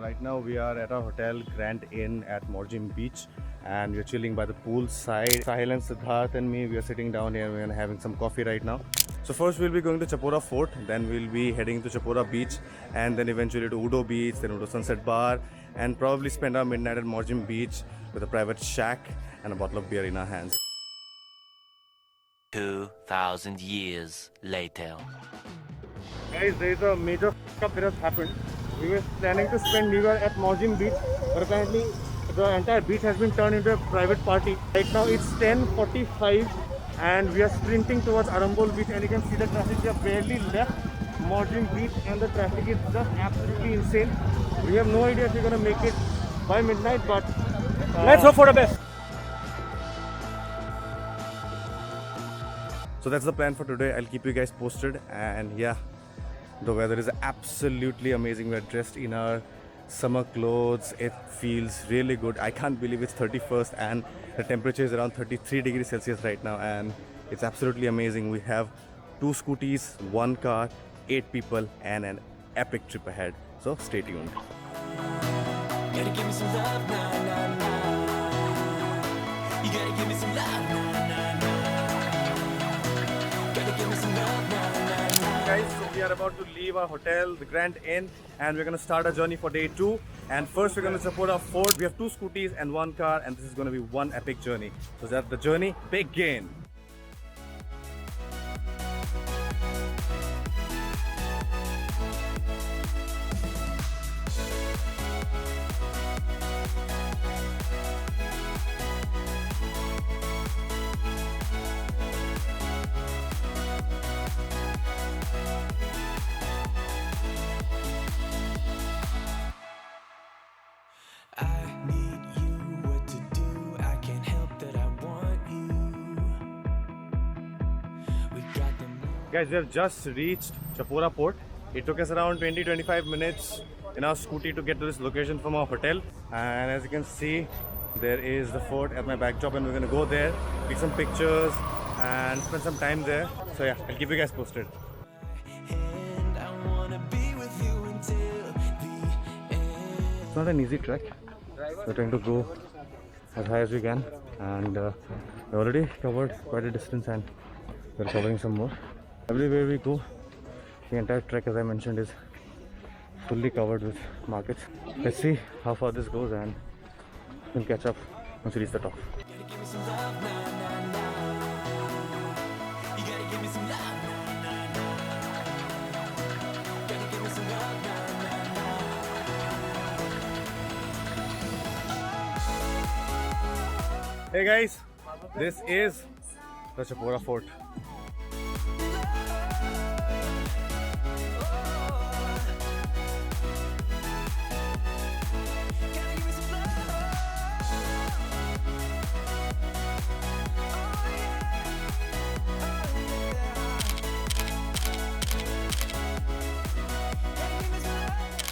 right now we are at our hotel Grand Inn at Morjim Beach and we're chilling by the pool side. Sahil and Siddharth and me, we are sitting down here. We're having some coffee right now. So first we'll be going to Chapora Fort, then we'll be heading to Chapora Beach and then eventually to Udo Beach, then Udo Sunset Bar, and probably spend our midnight at Morjim Beach with a private shack and a bottle of beer in our hands. 2,000 years later. Guys, there is a major f*** up that has happened. We were planning to spend New Year at Morjim Beach, but apparently the entire beach has been turned into a private party. Right now it's 10:45 and we are sprinting towards Arambol Beach, and you can see the traffic. We have barely left Morjim Beach and the traffic is just absolutely insane. We have no idea if we're going to make it by midnight, but let's hope for the best. So that's the plan for today. I'll keep you guys posted, and yeah, the weather is absolutely amazing. We're dressed in our summer clothes. It feels really good. I can't believe it's 31st and the temperature is around 33 degrees Celsius right now, and it's absolutely amazing. We have 2 scooties, 1 car, 8 people, and an epic trip ahead. So stay tuned. Gotta give me some love, nah, nah, nah. You gotta give me some love, nah, nah, nah. Gotta give me some love, nah, nah, nah. Guys, so we are about to leave our hotel, the Grand Inn, and we're going to start our journey for day 2. And first we're going to support our fort. We have 2 scooties and 1 car, and this is going to be one epic journey. So that's the journey begin. Guys, we have just reached Chapora Port. It took us around 20-25 minutes in our scooty to get to this location from our hotel. And as you can see, there is the fort at my backdrop, and we're going to go there, take some pictures and spend some time there. So yeah, I'll keep you guys posted. It's not an easy trek. We're trying to go as high as we can, and we already covered quite a distance and we're covering some more. Everywhere we go, the entire trek, as I mentioned, is fully covered with markets. Let's see how far this goes, and we'll catch up once we reach the top. Hey guys, this is the Chapora Fort.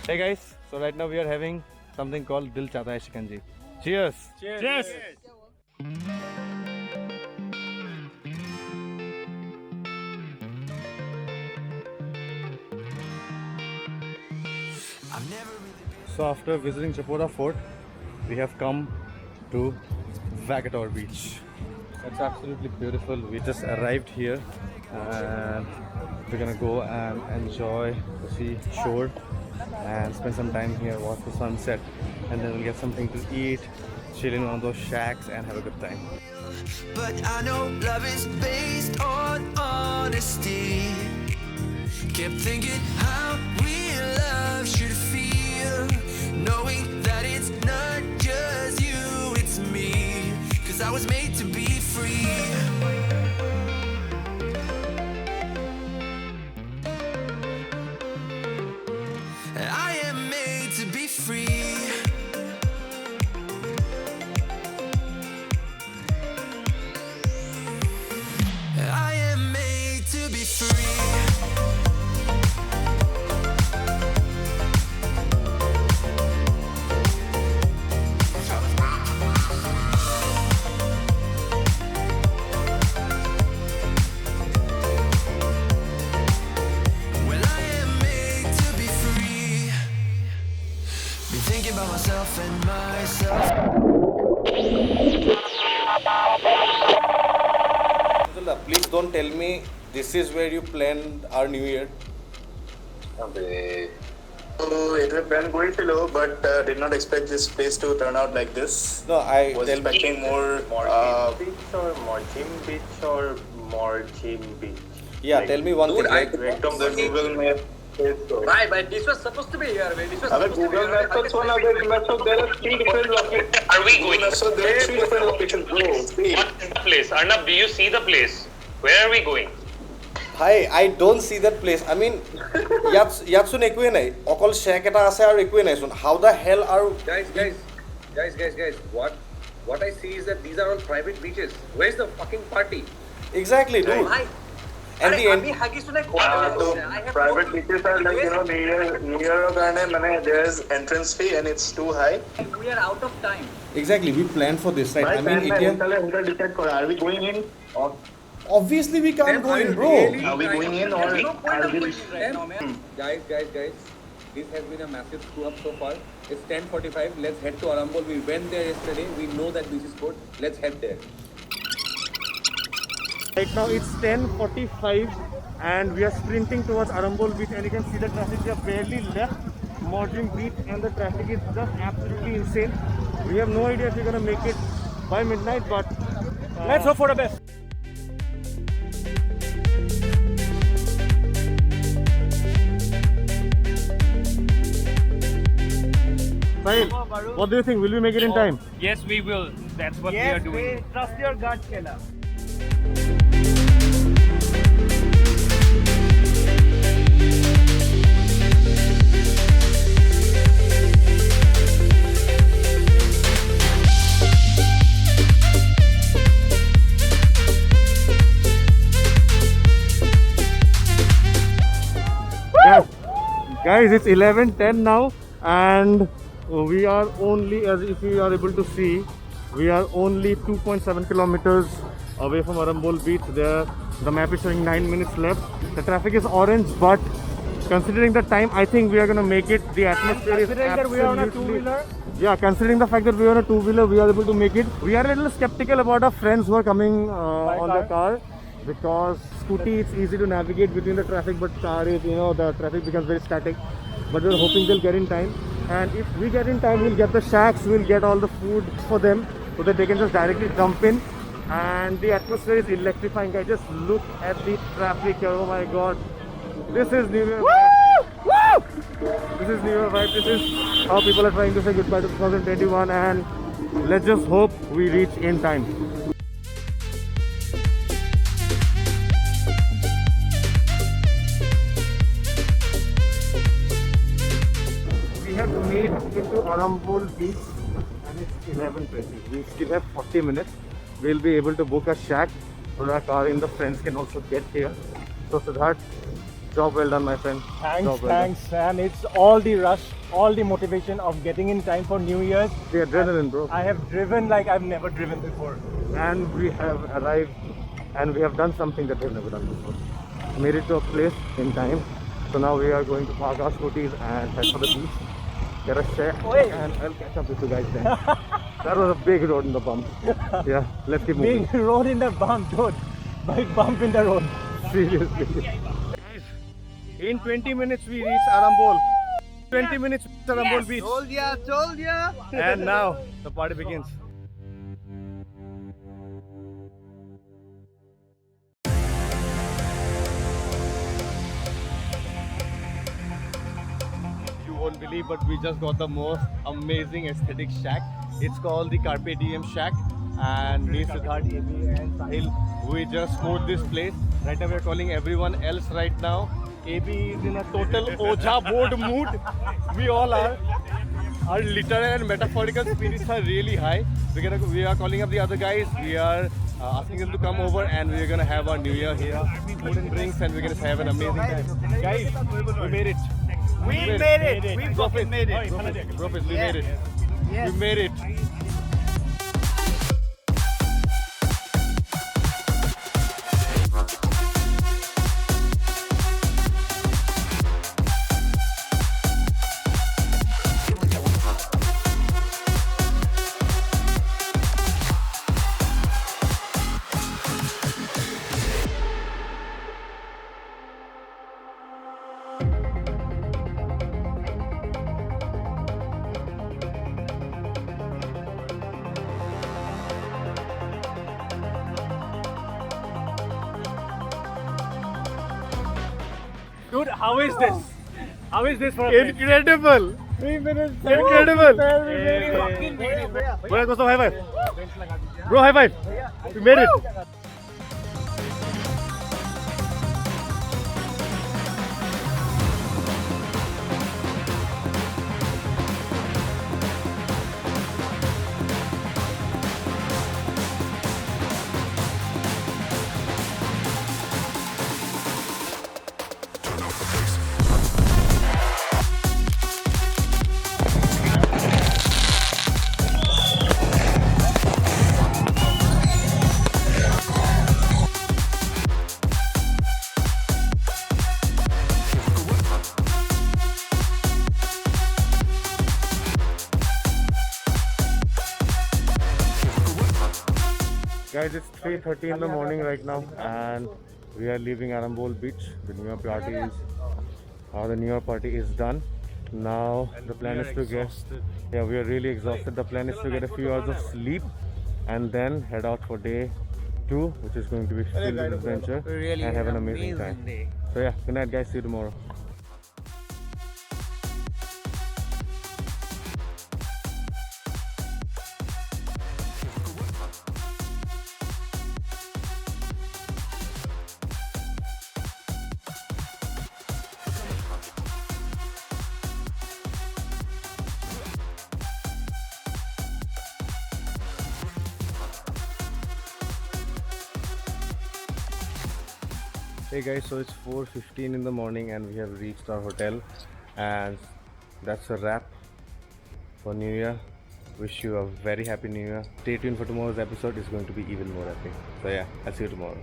Hey guys, so right now we are having something called Dil Chahta Hai Shikanji. Cheers! Cheers! Cheers! So after visiting Chapora Fort, we have come to Vagator Beach. It's absolutely beautiful. We just arrived here and we're gonna go and enjoy the seashore and spend some time here, watch the sunset, and then we'll get something to eat, chill in one of those shacks and have a good time. But I know love is based on honesty. Kept thinking how real love should feel, knowing that it's not just you, it's me. 'Cause I was made to be free. I am made to be free. I am made to be free. myself and myself. Please don't tell me this is where you planned our New Year. So it was planned going below, but did not expect this place to turn out like this. No, I Was tell me. expecting more. Beach or Morjim Beach or Morjim Beach? Yeah, tell me one thing. Like, From the Google Map. Right, but this was supposed to be here. This was अगर supposed to be Google here. Maps पर सोना there are three different locations. Are we going? So there are three different locations, bro. See. What is the place? Arnab, do you see the place? Where are we going? hi, I don't see that place. I mean, ইয়াত চোন একোৱে নাই অকল shake এটা আছে আৰু একোৱে নাই চোন. How the hell are Guys, what I see is that these are all private beaches. Where's the fucking party? exactly, dude? Hi. And the end. So private beaches are like New Year karne mane there's entrance fee and it's too high. We are out of time. Exactly, we planned for this, right? I mean, India. Decide kora. Are we going in? Or Obviously, we can't go in, bro. Are we going in or There's no point are of we? going in right now, man. Guys, this has been a massive screw up so far. It's 10:45. Let's head to Arambol. We went there yesterday. We know that this is good. Let's head there. Right now it's 10:45 and we are sprinting towards Arambol beach, and you can see the traffic. We have barely left Morjim beach and the traffic is just absolutely insane. We have no idea if we're gonna make it by midnight, but let's hope for the best. Sahil, what do you think? Will we make it in time? Yes, we will. That's what we are doing. Trust your gut, Kela. Guys, it's 11:10 now, and we are only, as if you are able to see, we are only 2.7 kilometers away from Arambol beach. There, the map is showing 9 minutes left. The traffic is orange, but considering the time, I think we are going to make it. The atmosphere is absolutely... that we are on a two-wheeler? Yeah, considering the fact that we are on a two-wheeler, we are able to make it. We are a little skeptical about our friends who are coming on the car, because scooty, it's easy to navigate between the traffic, but car is, the traffic becomes very static. But we're hoping they'll get in time, and if we get in time, we'll get the shacks, we'll get all the food for them so that they can just directly jump in. And the atmosphere is electrifying. I just look at the traffic here. Oh my god, this is New Year. This is New Year vibe. This is how people are trying to say goodbye to 2021, and let's just hope we reach in time. We have made it to Arambol beach and it's 11:20. We still have 40 minutes. We'll be able to book a shack so that our car and the friends can also get here. So Siddharth, job well done, my friend. Thanks, and it's all the rush, all the motivation of getting in time for New Year's. The adrenaline, bro. I have driven like I've never driven before. And we have arrived and we have done something that we've never done before. Made it to a place in time. So now we are going to park our scooters and head for the beach. Get a share and I'll catch up with you guys then. That was a big road in the bump. Yeah, let's keep moving. Big road in the bump, dude. Big bump in the road. Seriously. Guys, in 20 minutes we reach Arambol. 20 minutes we reach Arambol beach. Told ya. And now the party begins. You won't believe, but we just got the most amazing aesthetic shack. It's called the Carpe Diem Shack, and me, Siddharth, AB and Sahil, we just scored this place. Right now we are calling everyone else right now. AB is in a total Oja board mood. We all are. Our literal and metaphorical spirits are really high. We are calling up the other guys. We are asking them to come over, and we are gonna have our New Year here. Food and drinks, and we're gonna have an amazing time. Guys, we made it. We made it. We fucking made it. Profit, we made it. We made it. Dude, how is this? How is this for a friend? Incredible! 3 minutes. Incredible! Bro, dosto, high five. Bro, high five. We made it. Guys, it's 3:30 in the morning right now, and we are leaving Arambol Beach. The New Year party is done. Now the plan is to we are really exhausted. The plan is to get a few hours of sleep and then head out for day 2, which is going to be filled with adventure and have an amazing time. So yeah, good night guys, see you tomorrow. Hey guys, so it's 4:15 in the morning and we have reached our hotel, and that's a wrap for New Year. Wish you a very happy New Year. Stay tuned for tomorrow's episode. It's going to be even more epic. So yeah, I'll see you tomorrow.